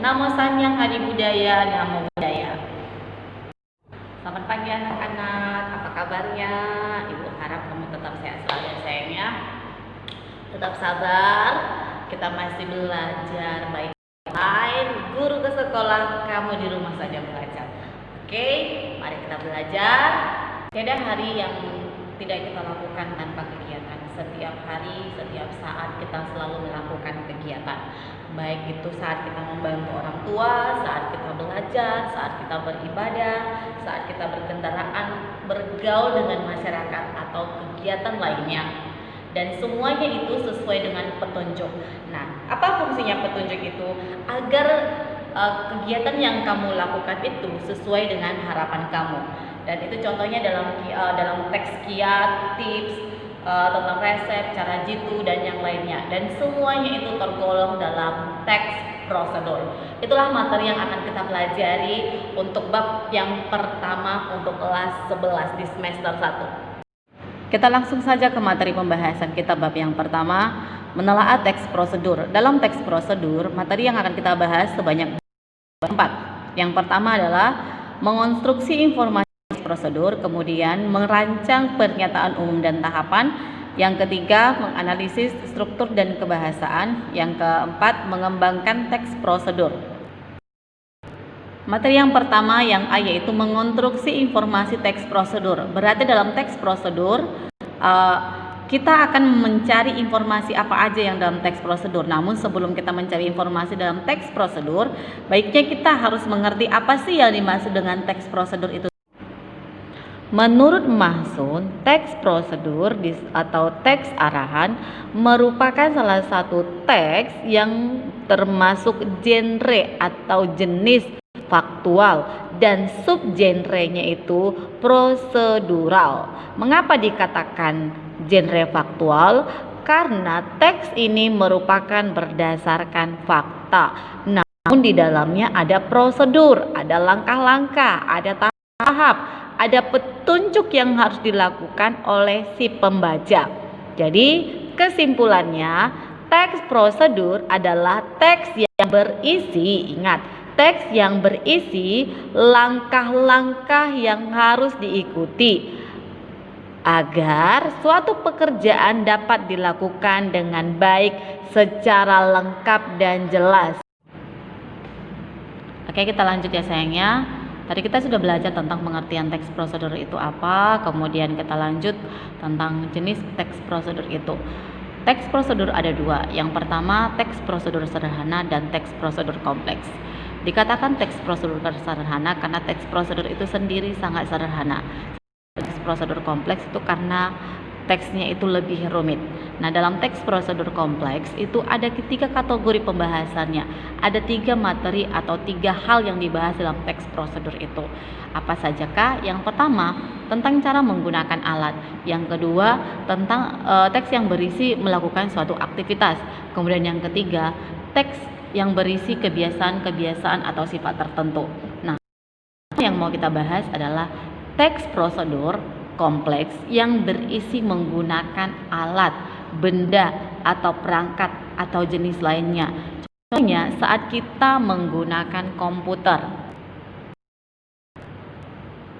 Namo Sanyang Adi Budaya, Namo Budaya. Selamat pagi anak-anak, apa kabarnya? Ibu harap kamu tetap sehat selalu ya sayangnya. Tetap sabar, kita masih belajar baik-baik. Guru ke sekolah, kamu di rumah saja belajar. Oke, mari kita belajar. Tiada hari yang tidak kita lakukan tanpa kegiatan. Setiap hari, setiap saat kita selalu melakukan kegiatan. Baik itu saat kita membantu orang tua, saat kita belajar, saat kita beribadah, saat kita berkendaraan, bergaul dengan masyarakat atau kegiatan lainnya. Dan semuanya itu sesuai dengan petunjuk. Nah, apa fungsinya petunjuk itu? Agar kegiatan yang kamu lakukan itu sesuai dengan harapan kamu. Dan itu contohnya dalam teks kiat, tips, tentang resep, cara jitu, dan yang lainnya. Dan semuanya itu tergolong dalam teks prosedur. Itulah materi yang akan kita pelajari untuk bab yang pertama untuk kelas 11 di semester 1. Kita langsung saja ke materi pembahasan kita bab yang pertama, menelaah teks prosedur. Dalam teks prosedur, materi yang akan kita bahas sebanyak 4. Yang pertama adalah mengonstruksi informasi prosedur, kemudian merancang pernyataan umum dan tahapan, yang ketiga menganalisis struktur dan kebahasaan, yang keempat mengembangkan teks prosedur. Materi yang pertama yang A yaitu mengonstruksi informasi teks prosedur. Berarti dalam teks prosedur kita akan mencari informasi apa aja yang dalam teks prosedur. Namun sebelum kita mencari informasi dalam teks prosedur, baiknya kita harus mengerti apa sih yang dimaksud dengan teks prosedur itu. Menurut Mahsun, teks prosedur atau teks arahan merupakan salah satu teks yang termasuk genre atau jenis faktual dan subgenrenya itu prosedural. Mengapa dikatakan genre faktual? Karena teks ini merupakan berdasarkan fakta. Namun di dalamnya ada prosedur, ada langkah-langkah, ada tahap, ada petunjuk yang harus dilakukan oleh si pembaca. Jadi kesimpulannya, teks prosedur adalah teks yang berisi, ingat, teks yang berisi langkah-langkah yang harus diikuti agar suatu pekerjaan dapat dilakukan dengan baik, secara lengkap dan jelas. Oke, kita lanjut ya sayangnya. Tadi kita sudah belajar tentang pengertian teks prosedur itu apa, kemudian kita lanjut tentang jenis teks prosedur itu. Teks prosedur ada dua. Yang pertama, teks prosedur sederhana dan teks prosedur kompleks. Dikatakan teks prosedur sederhana karena teks prosedur itu sendiri sangat sederhana. Teks prosedur kompleks itu karena teksnya itu lebih rumit. Nah, dalam teks prosedur kompleks itu ada 3 kategori pembahasannya. Ada 3 materi atau 3 hal yang dibahas dalam teks prosedur itu. Apa sajakah? Yang pertama, tentang cara menggunakan alat. Yang kedua, tentang teks yang berisi melakukan suatu aktivitas. Kemudian yang ketiga, teks yang berisi kebiasaan-kebiasaan atau sifat tertentu. Nah, yang mau kita bahas adalah teks prosedur kompleks yang berisi menggunakan alat, benda, atau perangkat atau jenis lainnya. Contohnya saat kita menggunakan komputer.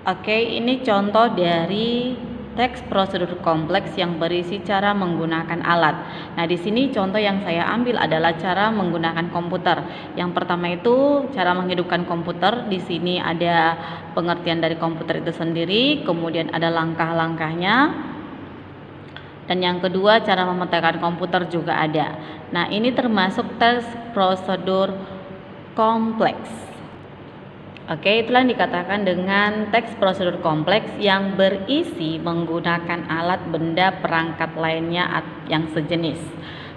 Oke, ini contoh dari teks prosedur kompleks yang berisi cara menggunakan alat. Nah, di sini contoh yang saya ambil adalah cara menggunakan komputer. Yang pertama itu cara menghidupkan komputer. Di sini ada pengertian dari komputer itu sendiri, kemudian ada langkah-langkahnya. Dan yang kedua, cara memetakan komputer juga ada. Nah, ini termasuk teks prosedur kompleks. Oke, itulah yang dikatakan dengan teks prosedur kompleks yang berisi menggunakan alat, benda, perangkat lainnya yang sejenis.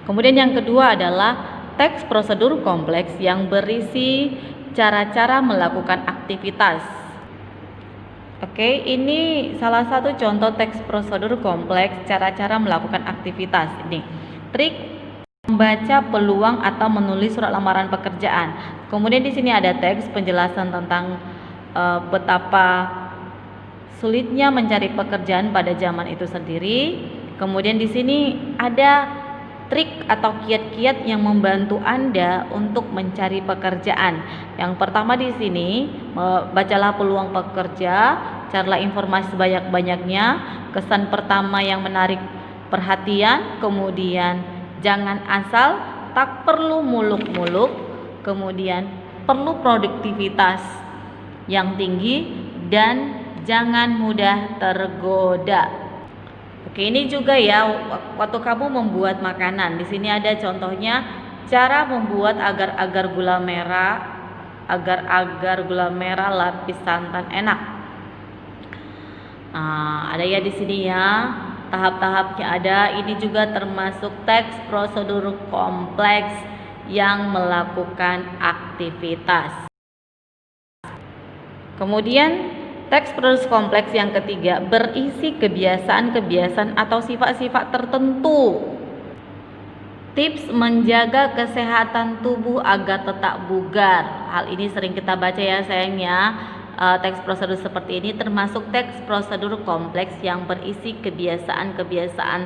Kemudian yang kedua adalah teks prosedur kompleks yang berisi cara-cara melakukan aktivitas. Oke, ini salah satu contoh teks prosedur kompleks cara-cara melakukan aktivitas. Ini trik membaca peluang atau menulis surat lamaran pekerjaan. Kemudian di sini ada teks penjelasan tentang betapa sulitnya mencari pekerjaan pada zaman itu sendiri. Kemudian di sini ada trik atau kiat-kiat yang membantu Anda untuk mencari pekerjaan. Yang pertama di sini, bacalah peluang pekerja, carilah informasi sebanyak-banyaknya. Kesan pertama yang menarik perhatian, kemudian jangan asal, tak perlu muluk-muluk, kemudian perlu produktivitas yang tinggi dan jangan mudah tergoda. Oke, ini juga ya waktu kamu membuat makanan. Di sini ada contohnya cara membuat agar-agar gula merah lapis santan enak. Ada ya di sini ya. Tahap-tahapnya ada. Ini juga termasuk teks prosedur kompleks yang melakukan aktivitas. Kemudian teks prosedur kompleks yang ketiga berisi kebiasaan-kebiasaan atau sifat-sifat tertentu. Tips menjaga kesehatan tubuh agar tetap bugar. Hal ini sering kita baca ya sayangnya. Teks prosedur seperti ini termasuk teks prosedur kompleks yang berisi kebiasaan-kebiasaan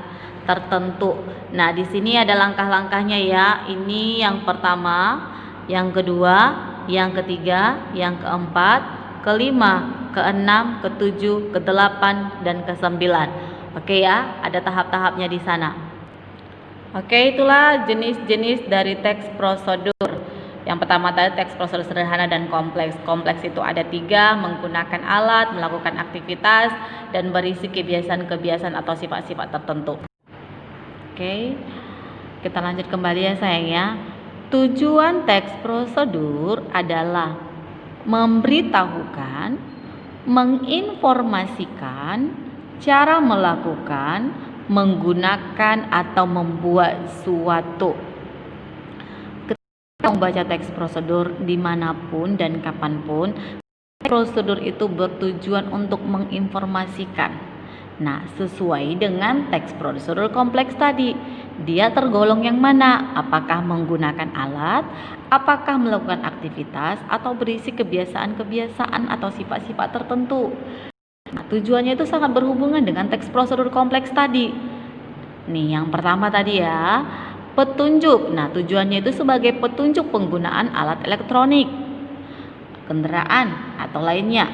tertentu. Nah, di sini ada langkah-langkahnya ya. Ini yang pertama, yang kedua, yang ketiga, yang keempat, kelima, keenam, ketujuh, kedelapan, dan kesembilan. Oke ya, ada tahap-tahapnya di sana. Oke, itulah jenis-jenis dari teks prosedur. Yang pertama tadi teks prosedur sederhana dan kompleks. Kompleks itu ada 3, menggunakan alat, melakukan aktivitas, dan berisi kebiasaan-kebiasaan atau sifat-sifat tertentu. Oke, kita lanjut kembali ya sayang ya. Tujuan teks prosedur adalah memberitahukan, menginformasikan cara melakukan, menggunakan atau membuat suatu. Ketika membaca teks prosedur dimanapun dan kapanpun, teks prosedur itu bertujuan untuk menginformasikan. Nah, sesuai dengan teks prosedur kompleks tadi, dia tergolong yang mana? Apakah menggunakan alat, apakah melakukan aktivitas, atau berisi kebiasaan-kebiasaan atau sifat-sifat tertentu. Nah, tujuannya itu sangat berhubungan dengan teks prosedur kompleks tadi. Nih, yang pertama tadi ya, petunjuk. Nah, tujuannya itu sebagai petunjuk penggunaan alat elektronik, kendaraan, atau lainnya.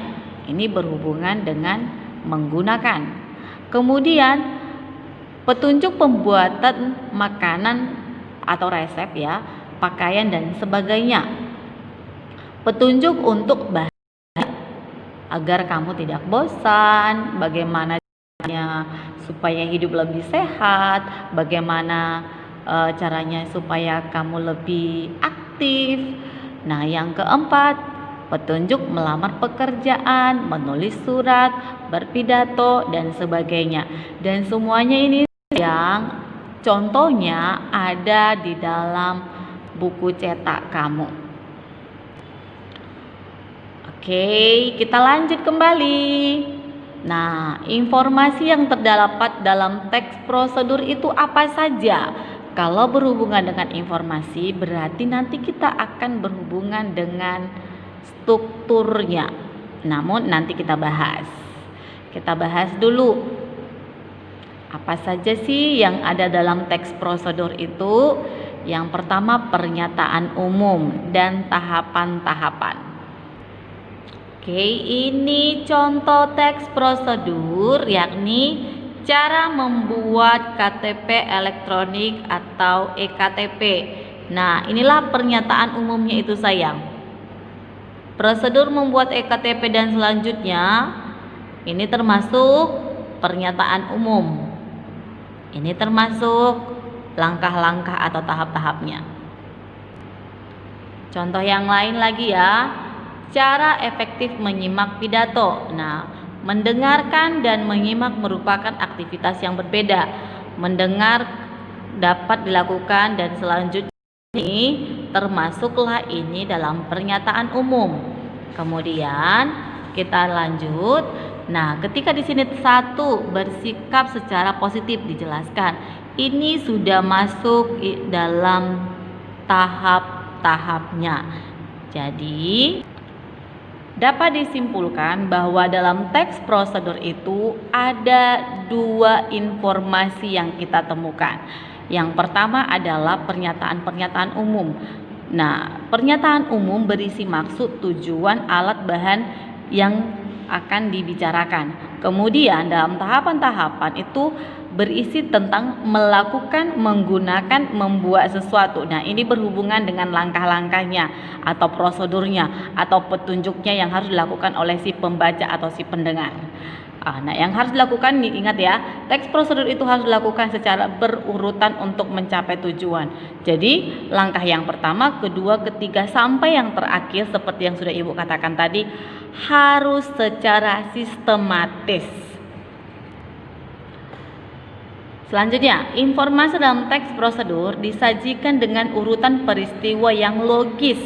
Ini berhubungan dengan menggunakan. Kemudian petunjuk pembuatan makanan atau resep ya, pakaian dan sebagainya. Petunjuk untuk bahan agar kamu tidak bosan, bagaimana caranya supaya hidup lebih sehat, bagaimana caranya supaya kamu lebih aktif. Nah, yang keempat, petunjuk melamar pekerjaan, menulis surat, berpidato, dan sebagainya. Dan semuanya ini yang contohnya ada di dalam buku cetak kamu. Oke, kita lanjut kembali. Nah, informasi yang terdapat dalam teks prosedur itu apa saja? Kalau berhubungan dengan informasi, berarti nanti kita akan berhubungan dengan strukturnya. Namun nanti kita bahas. Kita bahas dulu apa saja sih yang ada dalam teks prosedur itu. Yang pertama, pernyataan umum dan tahapan-tahapan. Oke, ini contoh teks prosedur, yakni cara membuat KTP elektronik atau EKTP. Nah, inilah pernyataan umumnya itu sayang. Prosedur membuat EKTP dan selanjutnya ini termasuk pernyataan umum. Ini termasuk langkah-langkah atau tahap-tahapnya. Contoh yang lain lagi ya. Cara efektif menyimak pidato. Nah, mendengarkan dan menyimak merupakan aktivitas yang berbeda. Mendengar dapat dilakukan dan selanjutnya ini termasuklah ini dalam pernyataan umum. Kemudian kita lanjut. Nah, ketika di sini 1 bersikap secara positif dijelaskan. Ini sudah masuk dalam tahap-tahapnya. Jadi dapat disimpulkan bahwa dalam teks prosedur itu ada 2 informasi yang kita temukan. Yang pertama adalah pernyataan-pernyataan umum. Nah, pernyataan umum berisi maksud, tujuan, alat, bahan yang akan dibicarakan. Kemudian dalam tahapan-tahapan itu berisi tentang melakukan, menggunakan, membuat sesuatu. Nah, ini berhubungan dengan langkah-langkahnya atau prosedurnya atau petunjuknya yang harus dilakukan oleh si pembaca atau si pendengar. Nah, yang harus dilakukan, ingat ya, teks prosedur itu harus dilakukan secara berurutan untuk mencapai tujuan. Jadi, langkah yang pertama, kedua, ketiga, sampai yang terakhir seperti yang sudah Ibu katakan tadi, harus secara sistematis. Selanjutnya, informasi dalam teks prosedur disajikan dengan urutan peristiwa yang logis.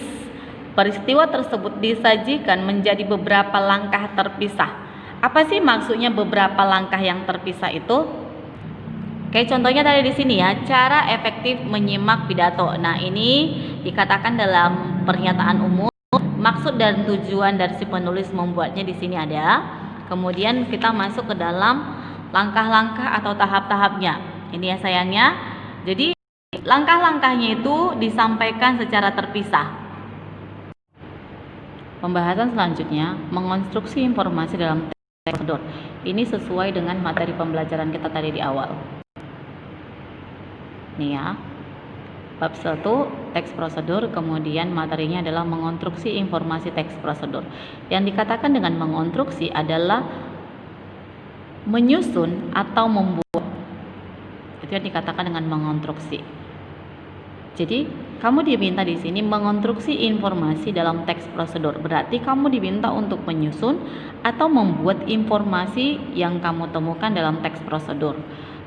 Peristiwa tersebut disajikan menjadi beberapa langkah terpisah. Apa sih maksudnya beberapa langkah yang terpisah itu? Oke, contohnya tadi di sini ya, cara efektif menyimak pidato. Nah, ini dikatakan dalam pernyataan umum, maksud dan tujuan dari si penulis membuatnya di sini ada. Kemudian kita masuk ke dalam langkah-langkah atau tahap-tahapnya. Ini ya sayangnya. Jadi langkah-langkahnya itu disampaikan secara terpisah. Pembahasan selanjutnya, mengonstruksi informasi dalam teks prosedur. Ini sesuai dengan materi pembelajaran kita tadi di awal. Nih ya. Bab 1 teks prosedur, kemudian materinya adalah mengonstruksi informasi teks prosedur. Yang dikatakan dengan mengonstruksi adalah menyusun atau membuat. Itu yang dikatakan dengan mengonstruksi. Jadi, kamu diminta di sini mengonstruksi informasi dalam teks prosedur. Berarti kamu diminta untuk menyusun atau membuat informasi yang kamu temukan dalam teks prosedur.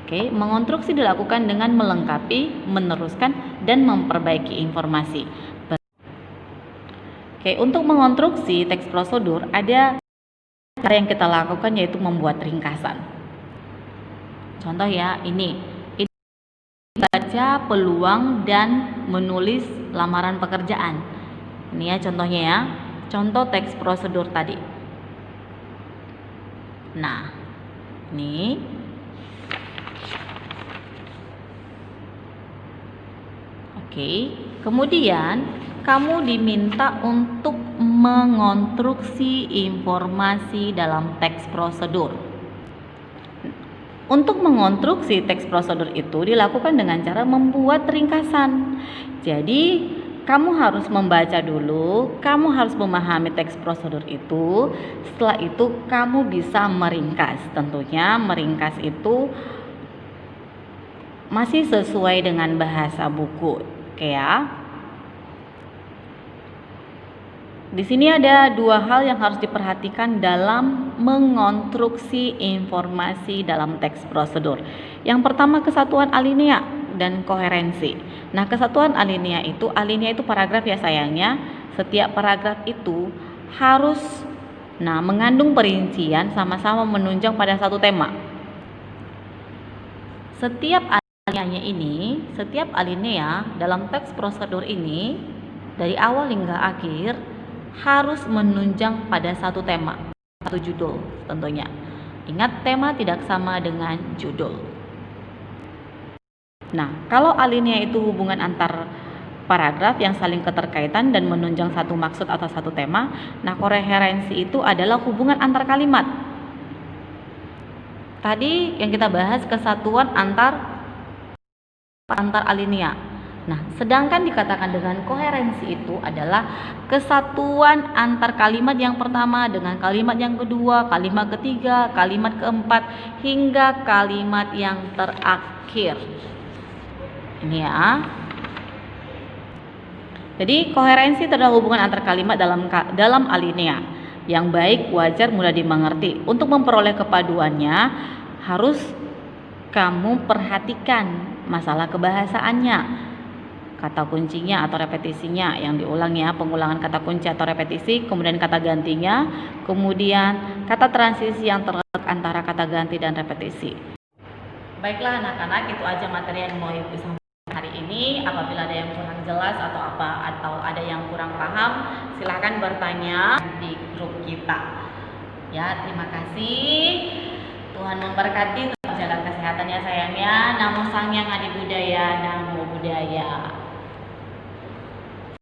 Oke, mengonstruksi dilakukan dengan melengkapi, meneruskan, dan memperbaiki informasi. Oke, untuk mengonstruksi teks prosedur ada cara yang kita lakukan, yaitu membuat ringkasan. Contoh ya, ini baca peluang dan menulis lamaran pekerjaan. Ini ya contohnya ya, contoh teks prosedur tadi. Nah, ini oke. Kemudian kamu diminta untuk mengonstruksi informasi dalam teks prosedur. Untuk mengonstruksi teks prosedur itu dilakukan dengan cara membuat ringkasan. Jadi, kamu harus membaca dulu, kamu harus memahami teks prosedur itu. Setelah itu, kamu bisa meringkas. Tentunya meringkas itu masih sesuai dengan bahasa buku. Oke ya. Di sini ada dua hal yang harus diperhatikan dalam mengonstruksi informasi dalam teks prosedur. Yang pertama, kesatuan alinea dan koherensi. Nah, kesatuan alinea itu paragraf ya sayangnya. Setiap paragraf itu harus mengandung perincian sama-sama menunjang pada satu tema. Setiap alinea dalam teks prosedur ini dari awal hingga akhir harus menunjang pada satu tema, satu judul tentunya. Ingat, tema tidak sama dengan judul. Nah, kalau alinea itu hubungan antar paragraf yang saling keterkaitan dan menunjang satu maksud atau satu tema. Nah, koherensi itu adalah hubungan antar kalimat. Tadi yang kita bahas kesatuan antar alinea. Nah, sedangkan dikatakan dengan koherensi itu adalah kesatuan antar kalimat yang pertama dengan kalimat yang kedua, kalimat ketiga, kalimat keempat, hingga kalimat yang terakhir. Ini ya. Jadi, koherensi adalah hubungan antar kalimat dalam alinea yang baik, wajar, mudah dimengerti. Untuk memperoleh kepaduannya, harus kamu perhatikan masalah kebahasaannya, kata kuncinya atau repetisinya yang diulang ya, pengulangan kata kunci atau repetisi, kemudian kata gantinya, kemudian kata transisi yang terletak antara kata ganti dan repetisi. Baiklah anak-anak, itu aja materi yang mau Ibu sampaikan hari ini. Apabila ada yang kurang jelas atau ada yang kurang paham, silahkan bertanya di grup kita. Ya, terima kasih. Tuhan memberkati, tetap jaga kesehatan ya sayang ya. Namo Sang Hyang Adi Budaya, Namo Buddhaya.